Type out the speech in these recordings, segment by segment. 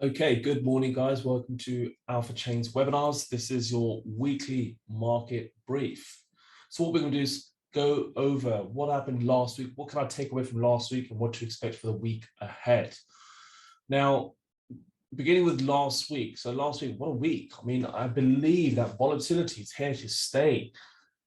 Okay, good morning, guys. Welcome to Alphachain's webinars. This is your weekly market brief. So what we're going to do is go over what happened last week, what can I take away from last week, and what to expect for the week ahead. Now, beginning with last week. So last week, what a week. I mean, I believe that volatility is here to stay.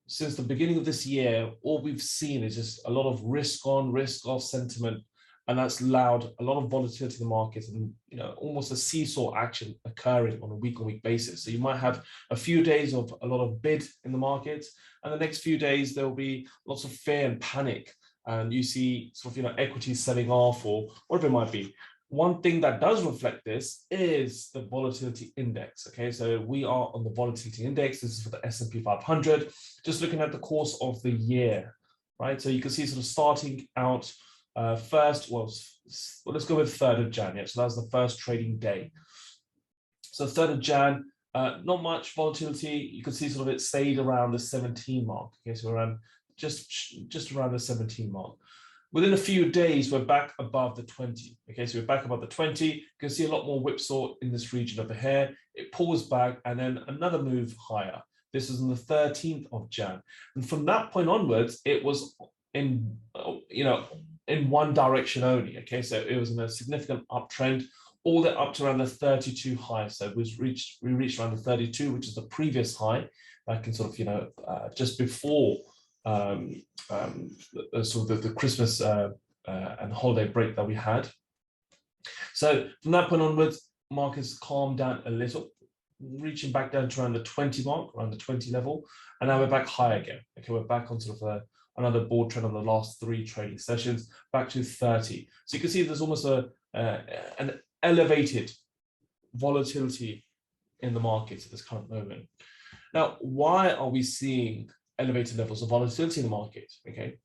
Since the beginning of this year, all we've seen is just a lot of risk on, risk off sentiment. And that's allowed a lot of volatility in the markets and almost a seesaw action occurring on a week-on-week basis. So you might have a few days of a lot of bid in the market, and the next few days there will be lots of fear and panic, and you see sort of equities selling off or whatever it might be. One thing that does reflect this is the volatility index. Okay, so we are on the volatility index. This is for the S&P 500. Just looking at the course of the year, right? So you can see sort of starting out. First was, well, let's go with 3rd of Jan. Yeah, so that was the first trading day. So 3rd of Jan, not much volatility. You can see sort of it stayed around the 17 mark. Okay, so around just around the 17 mark. Within a few days, we're back above the 20. Okay, so we're back above the 20. You can see a lot more whipsaw in this region over here. It pulls back and then another move higher. This is on the 13th of Jan. And from that point onwards, it was in one direction only. Okay, so it was in a significant uptrend all the way up to around the 32 high. So we reached around the 32, which is the previous high back in sort of just before sort of the Christmas and holiday break that we had. So from that point onwards, markets calmed down a little, reaching back down to around the 20 mark, around the 20 level, and now we're back high again. Okay, we're back on sort of another board trend on the last 3 trading sessions, back to 30. So you can see there's almost an elevated volatility in the market at this current moment. Now, why are we seeing elevated levels of volatility in the market? Okay,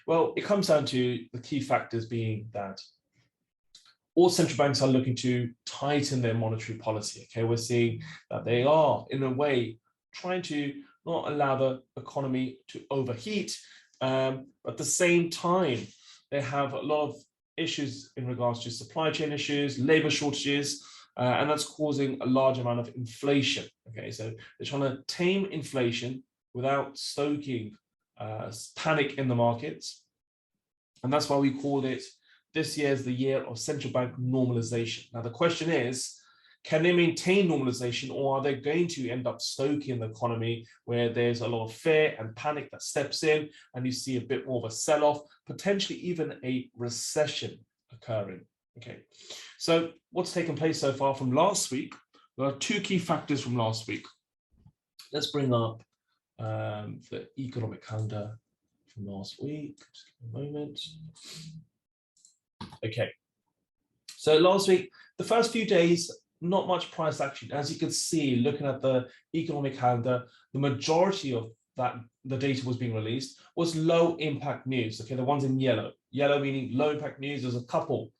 well, it comes down to the key factors being that all central banks are looking to tighten their monetary policy. Okay, we're seeing that they are, in a way, trying to not allow the economy to overheat, but at the same time, they have a lot of issues in regards to supply chain issues, labor shortages, and that's causing a large amount of inflation. Okay, so they're trying to tame inflation without stoking panic in the markets. And that's why we called it this year is the year of central bank normalization. Now, the question is, can they maintain normalization, or are they going to end up stoking the economy where there's a lot of fear and panic that steps in and you see a bit more of a sell-off, potentially even a recession occurring? Okay, so what's taken place so far from last week? There are 2 key factors from last week. Let's bring up the economic calendar from last week. Just give me a moment. Okay, so last week, the first few days, not much price action. As you can see, looking at the economic calendar, the majority of that, the data was being released, was low impact news. Okay, the ones in yellow. Yellow meaning low impact news. There's a couple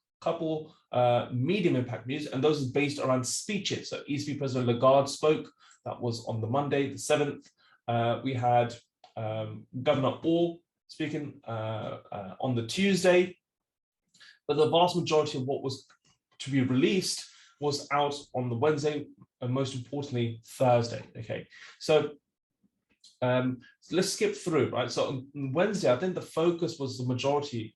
medium impact news, and those are based around speeches. So ECB President Lagarde spoke. That was on the Monday, the 7th. We had Governor Orr speaking on the Tuesday. But the vast majority of what was to be released was out on the Wednesday, and most importantly, Thursday. Okay, so let's skip through, right? So on Wednesday, I think the focus was the majority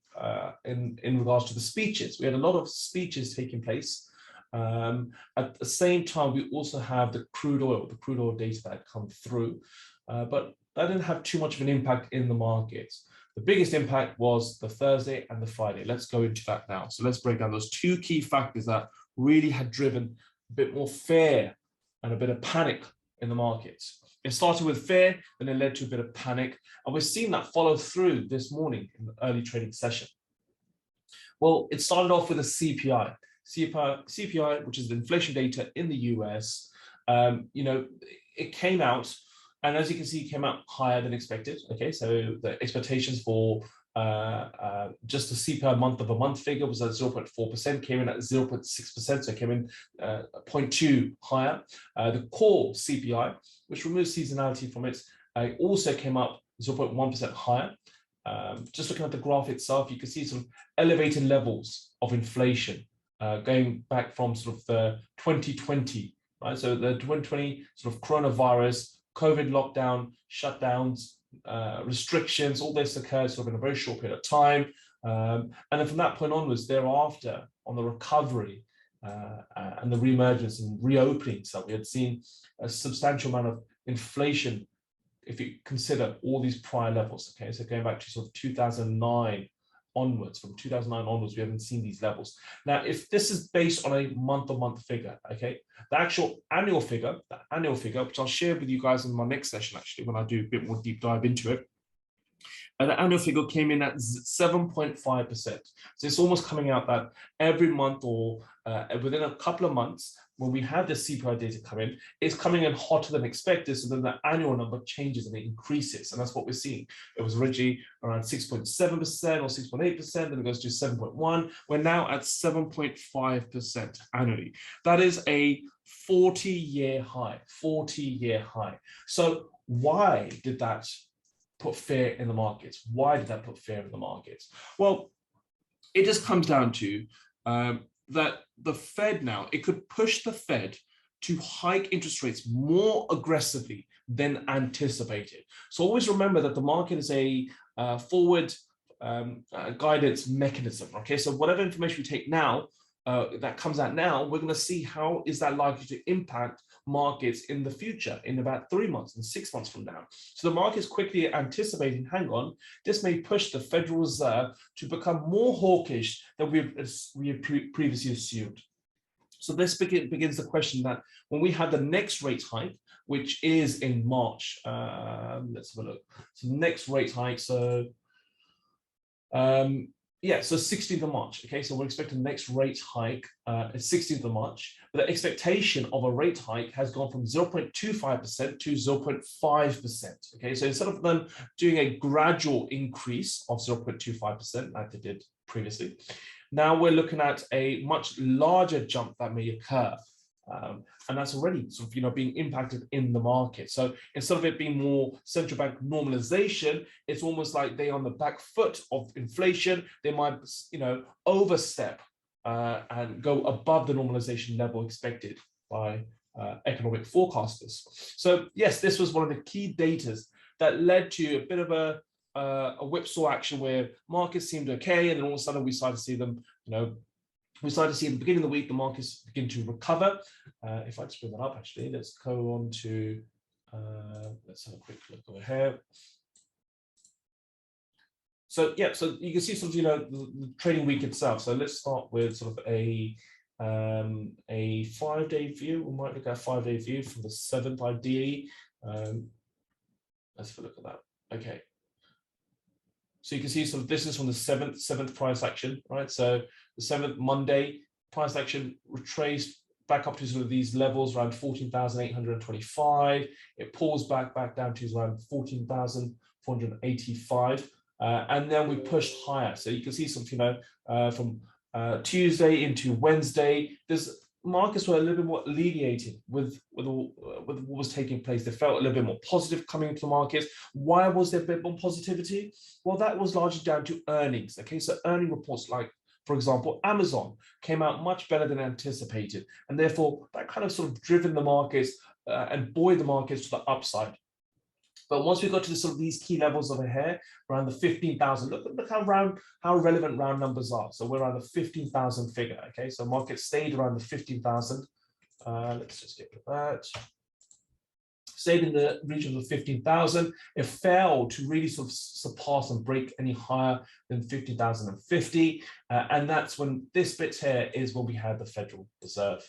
in regards to the speeches. We had a lot of speeches taking place. At the same time, we also have the crude oil data that had come through, but that didn't have too much of an impact in the markets. The biggest impact was the Thursday and the Friday. Let's go into that now. So let's break down those 2 key factors that really had driven a bit more fear and a bit of panic in the markets. It started with fear, and it led to a bit of panic. And we're seeing that follow through this morning in the early trading session. Well, it started off with a CPI. CPI, which is the inflation data in the US, it came out. And as you can see, it came out higher than expected. Okay, so the expectations for just the CPI month-over-month figure was at 0.4%, came in at 0.6%, so it came in 0.2 higher. The core CPI, which removes seasonality from it, also came up 0.1% higher. Just looking at the graph itself, you can see some elevated levels of inflation going back from sort of the 2020, right? So the 2020 sort of coronavirus, COVID lockdown, shutdowns, restrictions, all this occurred sort of in a very short period of time. And then from that point onwards, thereafter, on the recovery and the reemergence and reopening, so we had seen a substantial amount of inflation if you consider all these prior levels. Okay, so going back to sort of 2009 onwards, from 2009 onwards, we haven't seen these levels. Now, if this is based on a month-on-month figure, okay, the actual annual figure, which I'll share with you guys in my next session, actually, when I do a bit more deep dive into it, and the annual figure came in at 7.5%. So it's almost coming out that every month or within a couple of months, when we have the CPI data come in, it's coming in hotter than expected. So then the annual number changes and it increases. And that's what we're seeing. It was originally around 6.7% or 6.8%, then it goes to 7.1. We're now at 7.5% annually. That is a 40-year high, 40-year high. So why did that put fear in the markets? Why did that put fear in the markets? Well, it just comes down to that the Fed now, it could push the Fed to hike interest rates more aggressively than anticipated. So always remember that the market is a forward guidance mechanism. Okay, so whatever information we take now, that comes out now, we're going to see how is that likely to impact markets in the future, in about 3 months and 6 months from now. So the market is quickly anticipating, hang on, this may push the Federal Reserve to become more hawkish than we have previously assumed. So this begins the question that when we have the next rate hike, which is in March, let's have a look. So the next rate hike, so yeah, so 16th of March, okay? So we're expecting the next rate hike at 16th of March. But the expectation of a rate hike has gone from 0.25% to 0.5%, okay? So instead of them doing a gradual increase of 0.25% like they did previously, now we're looking at a much larger jump that may occur. And that's already sort of, being impacted in the market. So instead of it being more central bank normalization, it's almost like they're on the back foot of inflation. They might, overstep and go above the normalization level expected by economic forecasters. So yes, this was one of the key data that led to a bit of a whipsaw action where markets seemed okay, and then all of a sudden we started to see them, we started to see at the beginning of the week, the markets begin to recover. If I just bring that up, actually, let's go on to, let's have a quick look over here. So, yeah, so you can see sort of, the trading week itself. So let's start with sort of a 5-day view. We might look at a 5-day view from the 7th ideally. Let's have a look at that. Okay. So you can see sort of this is from the 7th price action, right? So the 7th Monday price action retraced back up to sort of these levels around 14,825. It pulls back down to around 14,485. And then we pushed higher. So you can see something, from Tuesday into Wednesday, there's markets were a little bit more alleviated with what was taking place. They felt a little bit more positive coming into the markets. Why was there a bit more positivity? Well, that was largely down to earnings. Okay, so earning reports like, for example, Amazon came out much better than anticipated, and therefore that kind of sort of driven the markets and buoyed the markets to the upside. But once we got to sort of these key levels over here, around the 15,000, look how relevant round numbers are. So we're around the 15,000 figure, okay? So market stayed around the 15,000. Let's just get to that. Stayed in the region of 15,000. It failed to really sort of surpass and break any higher than 50,050. And that's when this bit here is when we had the Federal Reserve.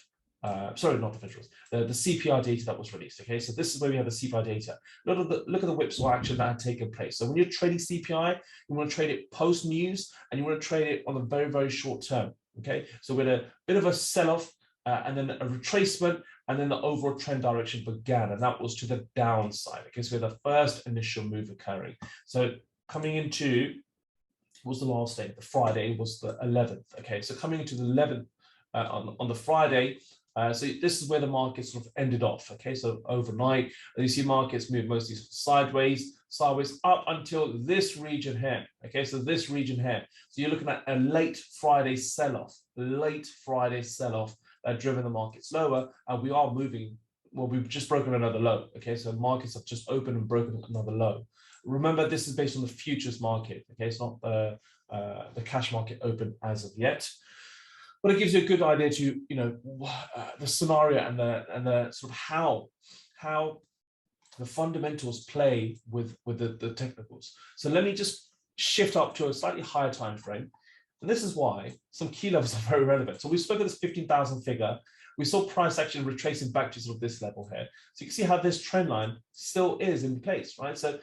Sorry, not the Federal, the CPI data that was released. Okay, so this is where we have the CPI data. Look at the whipsaw action that had taken place. So when you're trading CPI, you want to trade it post news, and you want to trade it on a very, very short term. Okay, so with a bit of a sell-off and then a retracement, and then the overall trend direction began, and that was to the downside. Okay, so we had the first initial move occurring. So coming into, what was the last day? The Friday was the 11th. Okay, so coming into the 11th on the Friday. So this is where the market sort of ended off. Okay, so overnight, you see markets move mostly sideways up until this region here. Okay, so this region here. So you're looking at a late Friday sell-off, that driven the markets lower, and we are moving. Well, we've just broken another low. Okay, so markets have just opened and broken another low. Remember, this is based on the futures market. Okay, it's not the cash market open as of yet. But it gives you a good idea to, the scenario and the sort of how the fundamentals play with the technicals. So let me just shift up to a slightly higher time frame. And this is why some key levels are very relevant. So we spoke of this 15,000 figure. We saw price action retracing back to sort of this level here. So you can see how this trend line still is in place, right? So,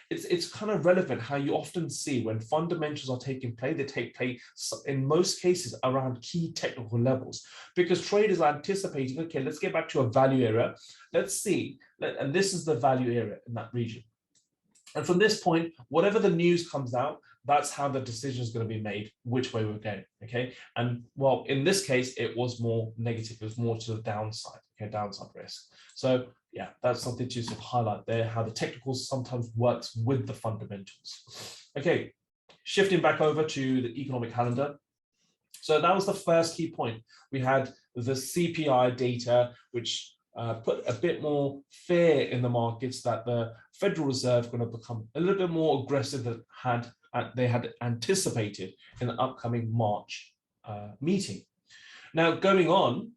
it's kind of relevant how you often see when fundamentals are taking play, they take place in most cases around key technical levels, because traders are anticipating, okay, let's get back to a value area. Let's see, and this is the value area in that region. And from this point, whatever the news comes out, that's how the decision is going to be made, which way we're going, okay? And well, in this case, it was more negative. It was more to the downside, okay, downside risk. So yeah, that's something to sort of highlight there, how the technicals sometimes works with the fundamentals. Okay, shifting back over to the economic calendar. So that was the first key point. We had the CPI data, which put a bit more fear in the markets that the Federal Reserve going to become a little bit more aggressive than they had anticipated in the upcoming March meeting. Now, going on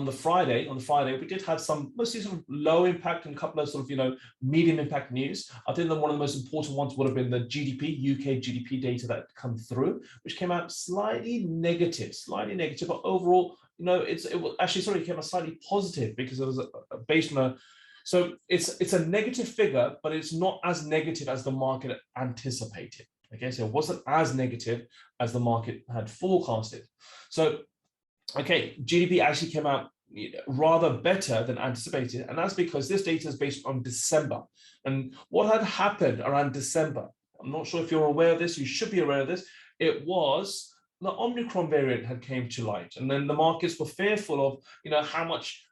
the Friday, we did have some mostly sort of low impact and a couple of sort of, medium impact news. I think that one of the most important ones would have been the UK GDP data that come through, which came out slightly negative, but overall, it came out slightly positive because it was based on so it's a negative figure, but it's not as negative as the market anticipated. Okay, so it wasn't as negative as the market had forecasted. So, okay, GDP actually came out rather better than anticipated, and that's because this data is based on December. And what had happened around December, I'm not sure if you're aware of this, you should be aware of this, it was the Omicron variant had came to light, and then the markets were fearful of, how much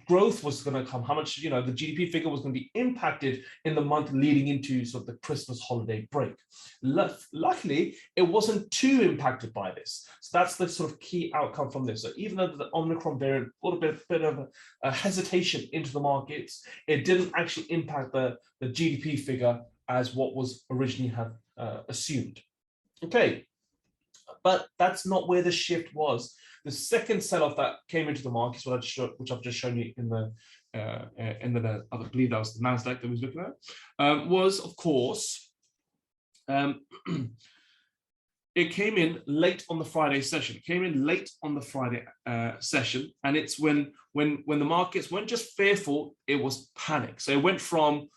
growth was going to come, how much, the GDP figure was going to be impacted in the month leading into sort of the Christmas holiday break. Luckily, it wasn't too impacted by this. So that's the sort of key outcome from this. So even though the Omicron variant brought a bit of a hesitation into the markets, it didn't actually impact the GDP figure as what was originally assumed. Okay. But that's not where the shift was. The second sell-off that came into the markets, which I've just shown you in the I believe that was the Nasdaq that we was looking at, was of course, it came in late on the Friday session. It came in late on the Friday session, and it's when the markets weren't just fearful, it was panic. So it went from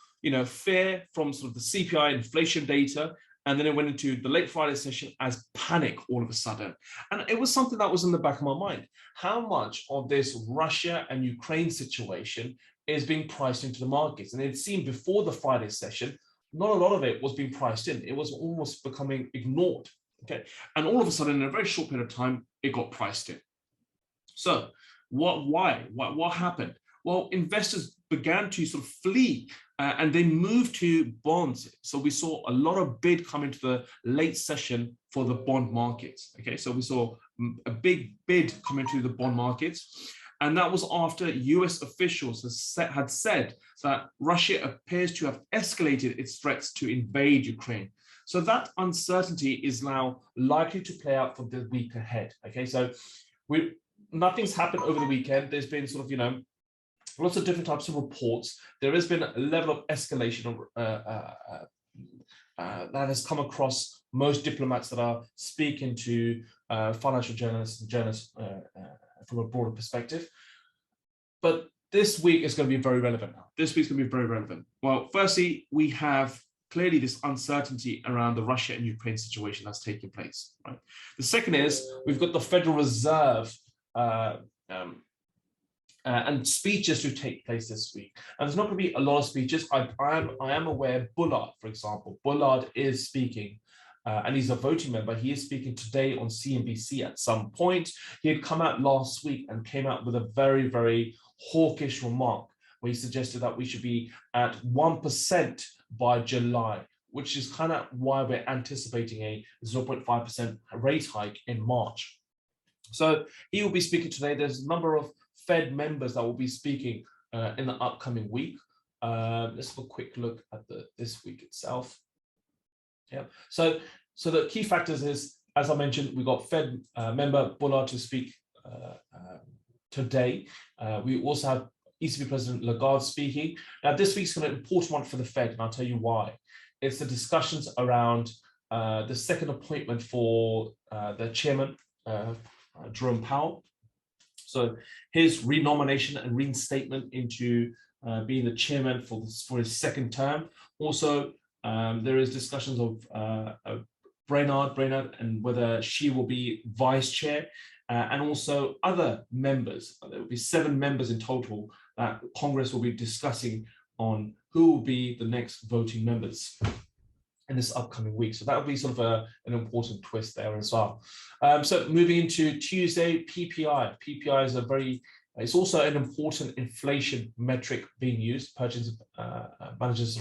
fear from sort of the CPI inflation data. And then it went into the late Friday session as panic all of a sudden. And it was something that was in the back of my mind. How much of this Russia and Ukraine situation is being priced into the markets? And it seemed before the Friday session, not a lot of it was being priced in. It was almost becoming ignored. Okay. And all of a sudden, in a very short period of time, it got priced in. So why? What happened? Well, investors began to sort of flee and they moved to bonds. So we saw a lot of bid come into the late session for the bond markets. Okay, so we saw a big bid come into the bond markets. And that was after US officials had said that Russia appears to have escalated its threats to invade Ukraine. So that uncertainty is now likely to play out for the week ahead. Okay, so nothing's happened over the weekend. There's been sort of, lots of different types of reports. There has been a level of escalation that has come across most diplomats that are speaking to financial journalists and journalists from a broader perspective. But this week is going to be very relevant now. This week's going to be very relevant. Well, firstly, we have clearly this uncertainty around the Russia and Ukraine situation that's taking place. Right? The second is we've got the Federal Reserve and speeches to take place this week. And there's not going to be a lot of speeches. I am aware Bullard, for example, Bullard is speaking and he's a voting member. He is speaking today on CNBC at some point. He had come out last week and came out with a very, very hawkish remark where he suggested that we should be at 1% by July, which is kind of why we're anticipating a 0.5% rate hike in March. So he will be speaking today. There's a number of Fed members that will be speaking in the upcoming week. Let's have a quick look at this week itself. Yeah. So the key factors is, as I mentioned, we got Fed member Bullard to speak today. We also have ECB President Lagarde speaking. Now, this week's an important one for the Fed, and I'll tell you why. It's the discussions around the second appointment for the chairman, Jerome Powell. So his renomination and reinstatement into being the chairman for his second term. Also, there is discussions of Brainard and whether she will be vice chair, and also other members. There will be 7 members in total that Congress will be discussing on who will be the next voting members in this upcoming week. So that will be sort of an important twist there as well. So moving into Tuesday, PPI. PPI is it's also an important inflation metric being used, Purchasing Managers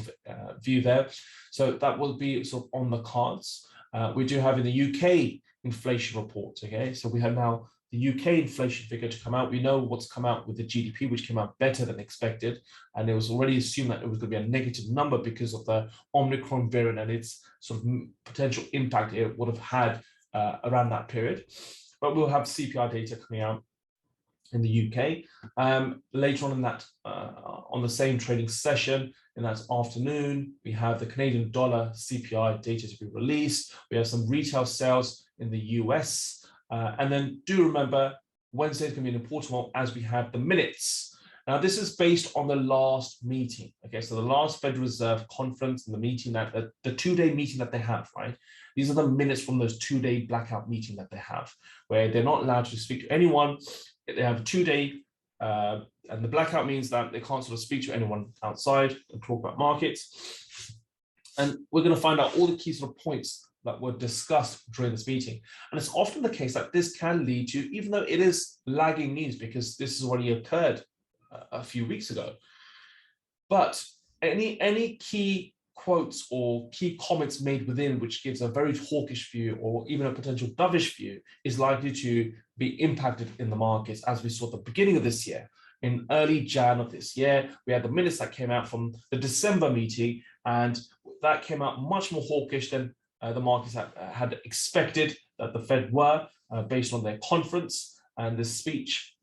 view there. So that will be sort of on the cards. We do have in the UK inflation report, okay? So we have now the UK inflation figure to come out. We know what's come out with the GDP, which came out better than expected. And it was already assumed that it was going to be a negative number because of the Omicron variant and its sort of potential impact it would have had around that period. But we'll have CPI data coming out in the UK. Later on in that, on the same trading session, in that afternoon, we have the Canadian dollar CPI data to be released. We have some retail sales in the US. And then do remember, Wednesday is going to be an important one as we have the minutes. Now, this is based on the last meeting. Okay, so the last Federal Reserve conference and the meeting the 2-day meeting that they have, right? These are the minutes from those 2-day blackout meeting that they have, where they're not allowed to speak to anyone. They have a 2-day, and the blackout means that they can't sort of speak to anyone outside and talk about markets. And we're going to find out all the key sort of points that were discussed during this meeting. And it's often the case that this can lead to, even though it is lagging news because this has already occurred a few weeks ago, but any key quotes or key comments made within which gives a very hawkish view or even a potential dovish view is likely to be impacted in the markets, as we saw at the beginning of this year. In early Jan of this year, we had the minutes that came out from the December meeting, and that came out much more hawkish than the markets had expected that the Fed were based on their conference and this speech.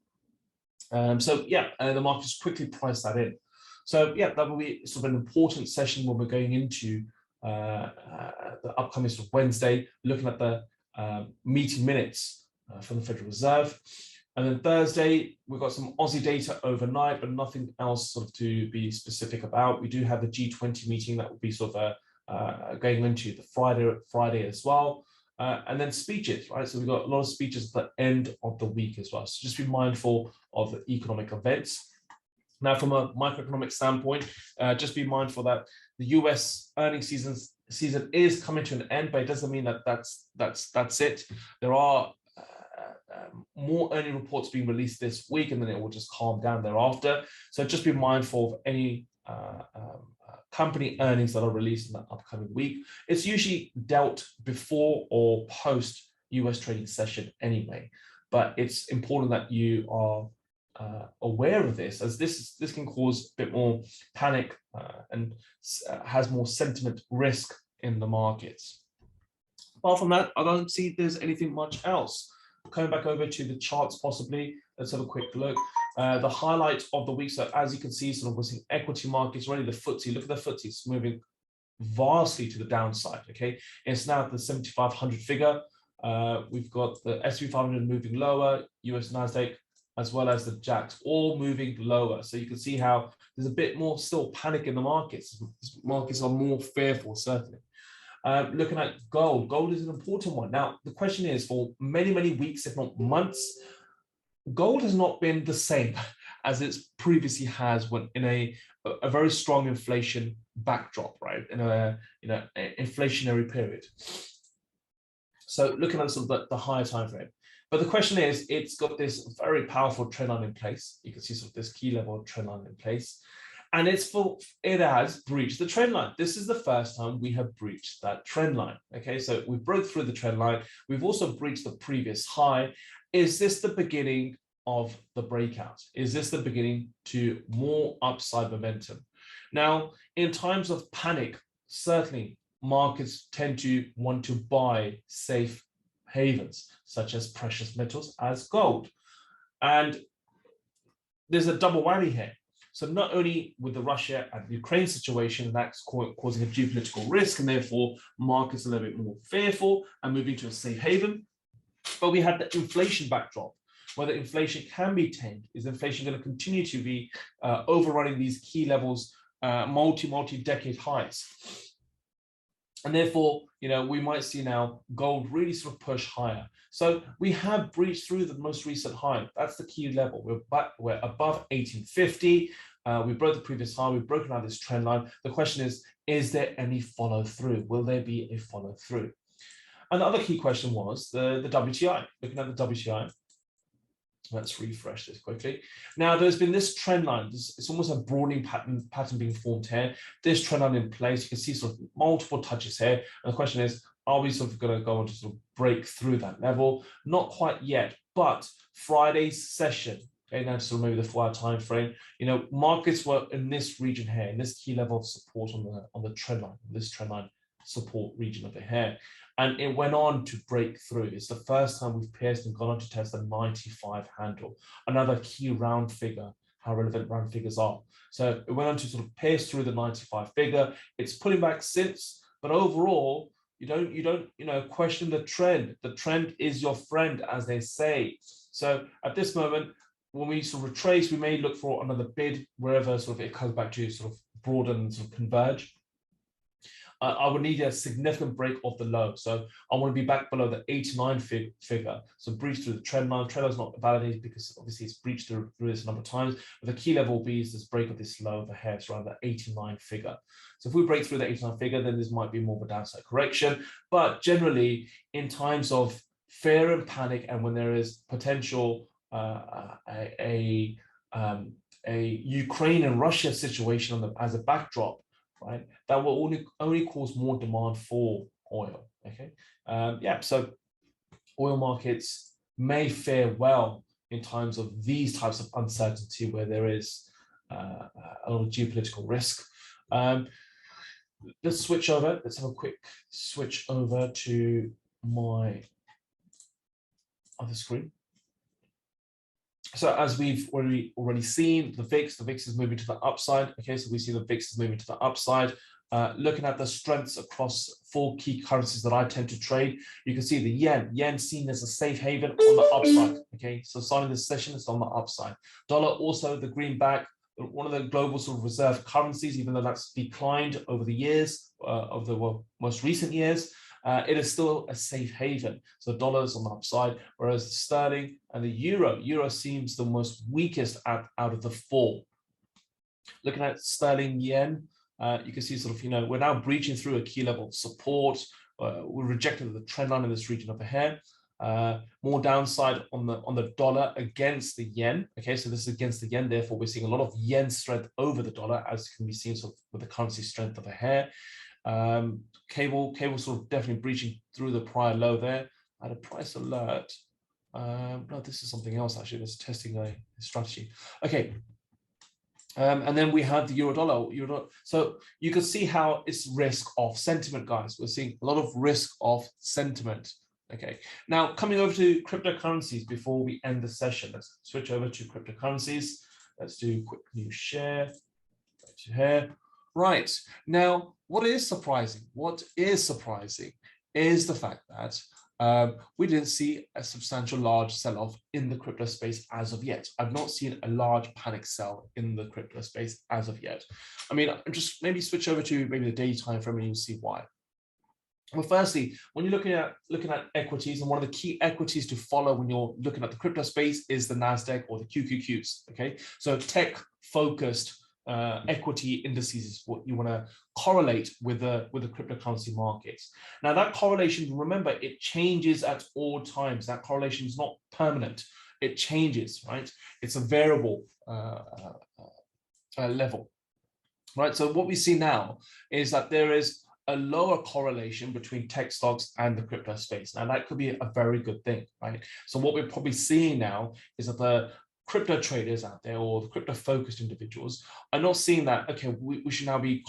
So yeah, the markets quickly priced that in. So yeah, that will be sort of an important session when we're going into the upcoming sort of Wednesday, looking at the meeting minutes from the Federal Reserve. And then Thursday, we've got some Aussie data overnight, but nothing else sort of to be specific about. We do have the G20 meeting that will be sort of going into the Friday as well. And then speeches, right? So we've got a lot of speeches at the end of the week as well. So just be mindful of the economic events. Now, from a microeconomic standpoint, just be mindful that the US earnings season is coming to an end, but it doesn't mean that that's it. There are more earning reports being released this week, and then it will just calm down thereafter. So just be mindful of any company earnings that are released in the upcoming week. It's usually dealt before or post US trading session anyway, but it's important that you are aware of this, as this can cause a bit more panic and has more sentiment risk in the markets. Apart from that, I don't see there's anything much else. Coming back over to the charts possibly, let's have a quick look. The highlight of the week, so as you can see, sort of we're seeing equity markets, really the FTSE, look at the FTSE, it's moving vastly to the downside, okay? It's now at the 7,500 figure. We've got the S&P 500 moving lower, US NASDAQ, as well as the JAX, all moving lower. So you can see how there's a bit more still panic in the markets. Markets are more fearful, certainly. Looking at gold, gold is an important one. Now, the question is, for many, many weeks, if not months, gold has not been the same as it previously has when in a very strong inflation backdrop, right? In a inflationary period. So looking at sort of the higher time frame. But the question is, it's got this very powerful trend line in place. You can see sort of this key level trend line in place. And it has breached the trend line. This is the first time we have breached that trend line. Okay, so we broke through the trend line. We've also breached the previous high. Is this the beginning of the breakout? Is this the beginning to more upside momentum? Now, in times of panic, certainly markets tend to want to buy safe havens, such as precious metals, as gold. And there's a double whammy here. So not only with the Russia and Ukraine situation, that's causing a geopolitical risk, and therefore markets a little bit more fearful and moving to a safe haven, but we had the inflation backdrop. Whether inflation can be tamed, is inflation going to continue to be overrunning these key levels, multi-decade highs? And therefore, we might see now gold really sort of push higher. So we have breached through the most recent high. That's the key level. We're above 1850. We broke the previous high. We've broken out this trend line. The question is there any follow through? Will there be a follow through? And the other key question was the WTI. Looking at the WTI. Let's refresh this quickly. Now, there's been this trend line. It's almost a broadening pattern being formed here. This trend line in place. You can see sort of multiple touches here. And the question is, are we sort of going to go on to sort of break through that level? Not quite yet, but Friday's session, okay, now sort of maybe the 4-hour time frame, markets were in this region here, in this key level of support on the trend line, this trend line support region over here. And it went on to break through. It's the first time we've pierced and gone on to test the 95 handle. Another key round figure, how relevant round figures are. So it went on to sort of pierce through the 95 figure. It's pulling back since, but overall, you don't question the trend. The trend is your friend, as they say. So at this moment, when we sort of retrace, we may look for another bid wherever sort of it comes back to sort of broaden and sort of converge. I would need a significant break off the low. So I want to be back below the 89 figure. So breach through the trend line. Trend line is not validated because obviously it's breached through this a number of times. But the key level will be is this break of this low over here. It's around the 89 figure. So if we break through the 89 figure, then this might be more of a downside correction. But generally, in times of fear and panic, and when there is potential a Ukraine and Russia situation as a backdrop, right, that will only cause more demand for oil. Okay, so oil markets may fare well in times of these types of uncertainty where there is a lot of geopolitical risk. Let's switch over. Let's have a quick switch over to my other screen. So as we've already seen, the VIX is moving to the upside. Okay, so we see the VIX is moving to the upside. Looking at the strengths across 4 key currencies that I tend to trade, you can see the yen seen as a safe haven on the upside. Okay, so starting this session, it's on the upside. Dollar also the greenback, one of the global sort of reserve currencies, even though that's declined over the years, of the most recent years. It is still a safe haven. So dollars on the upside, whereas the sterling and the euro seems the most weakest out of the 4. Looking at sterling yen, you can see sort of, we're now breaching through a key level of support. We're rejecting the trend line in this region over here. More downside on the dollar against the yen. Okay, so this is against the yen. Therefore, we're seeing a lot of yen strength over the dollar, as can be seen sort of with the currency strength over here. Cable sort of definitely breaching through the prior low there. I had a price alert. No, this is something else actually. That's testing a strategy. Okay. And then we have the euro dollar. So you can see how it's risk of sentiment, guys. We're seeing a lot of risk of sentiment. Okay. Now coming over to cryptocurrencies before we end the session. Let's switch over to cryptocurrencies. Let's do a quick new share. Right to here. Right. Now, what is surprising? What is surprising is the fact that we didn't see a substantial large sell-off in the crypto space as of yet. I've not seen a large panic sell in the crypto space as of yet. I mean, just maybe switch over to maybe the daily time frame and you'll see why. Well, firstly, when you're looking at equities, and one of the key equities to follow when you're looking at the crypto space is the NASDAQ or the QQQs. Okay, so tech-focused equity indices is what you want to correlate with the cryptocurrency markets. Now that correlation, remember, it changes at all times. That correlation is not permanent. It changes, right? It's a variable level, right? So what we see now is that there is a lower correlation between tech stocks and the crypto space. Now that could be a very good thing, right? So what we're probably seeing now is that the crypto traders out there, or the crypto focused individuals, are not seeing that, okay, we should now be,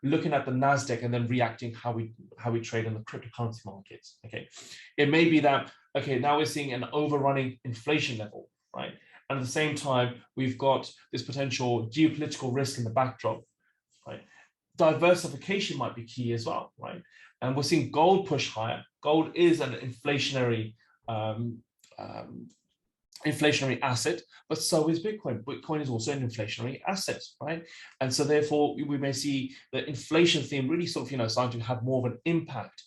looking at the NASDAQ and then reacting how we trade in the cryptocurrency markets. Okay, it may be that, okay, now we're seeing an overrunning inflation level, right? And at the same time, we've got this potential geopolitical risk in the backdrop, right? Diversification might be key as well, right? And we're seeing gold push higher. Gold is an inflationary asset, but so is Bitcoin. Bitcoin is also an inflationary asset, right? And so therefore we may see the inflation theme really sort of, starting to have more of an impact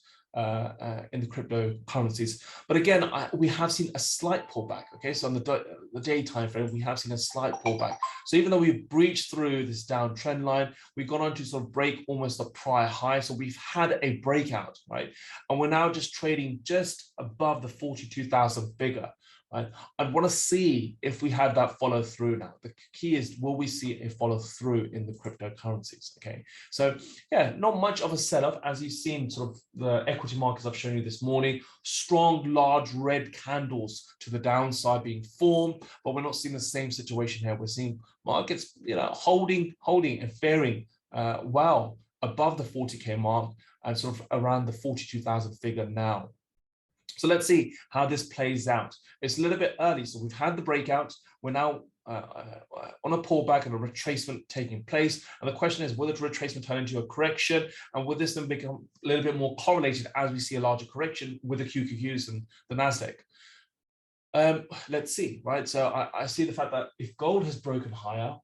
in the cryptocurrencies. But again, we have seen a slight pullback. Okay, so on the day time frame, we have seen a slight pullback. So even though we've breached through this downtrend line, we've gone on to sort of break almost a prior high. So we've had a breakout, right? And we're now just trading just above the 42,000 figure. Right? I want to see if we have that follow through now. The key is, will we see a follow through in the cryptocurrencies? Okay, so yeah, not much of a setup as you've seen sort of the equity markets I've shown you this morning. Strong, large red candles to the downside being formed, but we're not seeing the same situation here. We're seeing markets, holding and faring well above the 40K mark and sort of around the 42,000 figure now. So let's see how this plays out. It's a little bit early. So we've had the breakout. We're now on a pullback and a retracement taking place. And the question is, will the retracement turn into a correction? And will this then become a little bit more correlated as we see a larger correction with the QQQs and the NASDAQ? Let's see, right? So I see the fact that if gold has broken higher,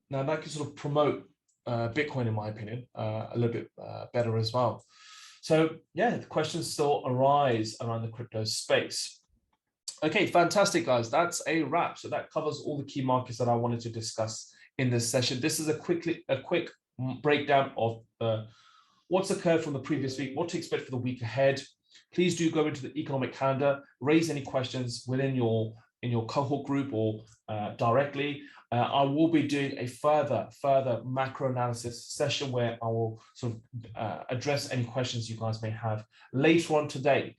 now that can sort of promote Bitcoin, in my opinion, a little bit better as well. So yeah, the questions still arise around the crypto space. Okay, fantastic, guys. That's a wrap. So that covers all the key markets that I wanted to discuss in this session. This is a quick breakdown of what's occurred from the previous week, what to expect for the week ahead. Please do go into the economic calendar, raise any questions within your cohort group or directly. I will be doing a further macro analysis session where I will sort of address any questions you guys may have later on today.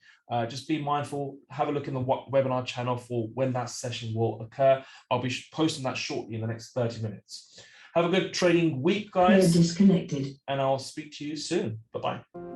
Just be mindful, have a look in the webinar channel for when that session will occur. I'll be posting that shortly in the next 30 minutes. Have a good trading week, guys. Disconnected. And I'll speak to you soon. Bye-bye.